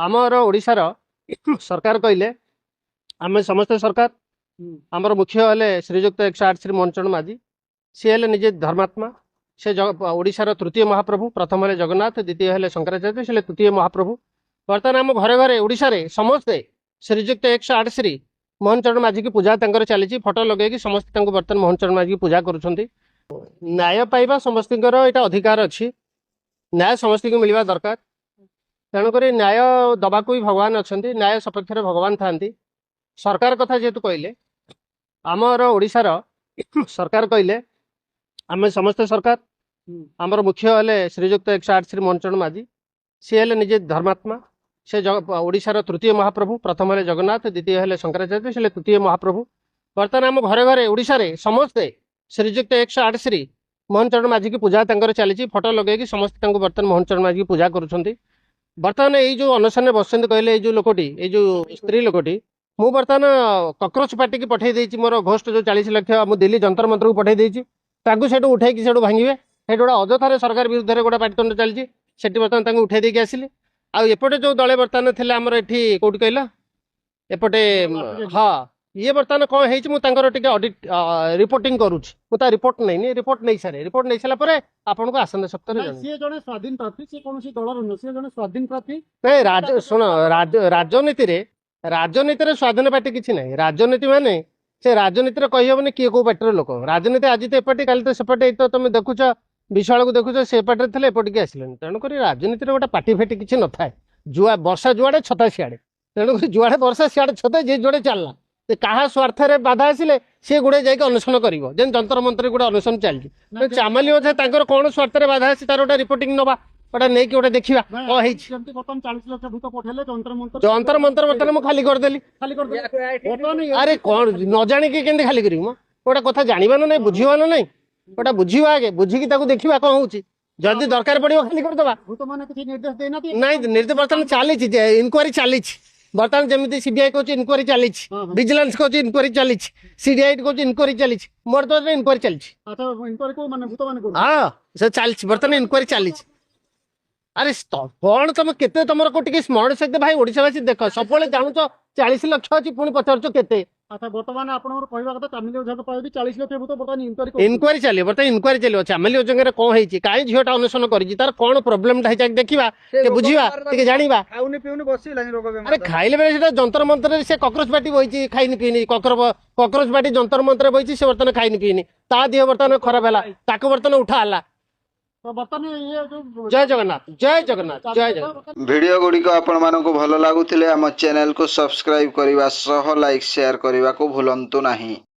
आमर ओडिशार सरकार कहले आम समस्त सरकार आमर मुख्य हेले श्रीजुक्त 108 श्री मोहन माझी सी हेले निजे धर्मात्मा से ओडिशार तृतीय महाप्रभु प्रथम हेले जगन्नाथ द्वितीय हेले शंकराचार्य से तृतीय महाप्रभु बर्तमान आम घरे घरे ओडिशा रे समस्ते श्रीजुक्त 108 श्री मोहन चरण माझी की पूजा चली फोटो लगे समस्त बर्तमान मोहन चरण माझी की पूजा करुँच न्याय पाइबा समस्त यहाँ अधिकार अच्छी न्याय समस्त को मिलवा दरकार तेणुक न्याय दबा भी भगवान अच्छा न्याय सपक्ष भगवान था सरकार कथा जेहेतु कहले आमर ओडिशार सरकार कहले आम समस्त सरकार आमर मुख्य हेले श्रीजुक्त 108 श्री मोहन चरण माझी सी हेले निजे धर्मात्मा से ओडिशार तृतीय महाप्रभु प्रथम हेले जगन्नाथ द्वितीय हेले शंकराचार्य से तृतीय महाप्रभु बर्तमान आम घरे घरे ओडिशा रे समस्ते श्रीजुक्त 108 श्री मोहन चरण माझी की पूजा चली फोटो लगे समस्त बर्तमान मोहन चरण माझी की पूजा करुँच बर्तमान ये जो अनशन बस कहले जो लोकटी ये जो स्त्री लोकटी मु बर्तमान कॉकरोच पार्टी की पठे देती मोर घोस्ट जो 40 लाख मुझे दिल्ली जंतर मंत्र को पठे देती उठे भांगे गोटे अजथार सरकार विरुद्ध में गोटे पाटितुंड चलती बर्तमान उठे देकी आसिले आउटे जो दले बर्तमान थे आमर ये कौट कहला एपटे हाँ ये बर्तमान कौन है ऑडिट रिपोर्टिंग करुँच रिपोर्ट नहीं रिपोर्ट नहीं सारे रिपोर्ट नहीं सारा आपन को आसंता सप्ताह स्वाधीन प्रार्थी से कौन दलर जन स्वाधीन प्रार्थी नहीं शुण राजनीति रे स्वाधीन पार्टी किसी ना राजनीति माने से राजनीति कहीहबनी किए कौ पार्टी लोक राजनीति आज तो एपटे काली तो सेपटे तो तुम देखुच विशाल को देखुच से पार्टी थे एपटिक आसिले तेणुक राजनीति गोटे पार्टी फेटी किसी न था जुआ वर्षा जुआड़े छता सियाड़े तेणुक जुआड़े वर्षा सियाड़े छता जे जुड़े चलला क्या स्वार्थ बाधा आसिले सी गोटे जाकि अन्वेषण कर जंतर मंत्र गोटे अन्वेषण चलती चामाली अझा कौन स्वार्थ बाधा आसी तार गोटे रिपोर्टिंग नवा गोटे नहीं कि गोटे देखा कौन 40 लाख भूत पठेले जंतर मंत्र बर्तमान मुझे खाली करदेली अरे कौन न जाणिकी केमती खाली करी गोटे कथा जानवान ना बुझीवान ना गोटे बुझा आगे बुझिकी देखा कौन हो जदि दरकार पड़ो खाली करदे भूत मैंने निर्देश देना ना निर्देश बर्तमान चली इनक्वारी चली बर्तमान जमी सीबीआई कौन इनक्वारी चली विजिलेंस कौन इनक्वारी चली सीडीआई कौन इनक्वारी चली मोर तो इनक्वारी चली हाँ से चली बर्तमान इनक्वारी चली अरे कौन तुम केते तुम को स्मरण शक्ति भाई ओडिशावासी देख सब जानूच 40 लाख अच्छी पुणी पचार केते अच्छा बर्तमान आपनर कहवा कथा चामिली ओझा को 40 लाख भूत बर्तमान इनक्वारी चली बर्तमान इनक्वारी चलो चामिली ओझा कौन है कहीं झीटा अन्वेषण कर कौन प्रोब्लेम देखा बुझा जाना अरे खाइले बेले जंतर मंत्र से कॉकरोच पार्टी बही खाई पीनी कॉकरोच पार्टी जंतर मंत्र बही से बर्तमान खाई पीनी ता देह बर्तमान खराब है बर्तमान उठा जय जगन्नाथ जय जगन्नाथ जय जगन्नाथ। वीडियो गुड़िक आपण मानक भल लगुले आम चैनल को सब्सक्राइब करने लाइक शेयर करने को भूलु नहीं।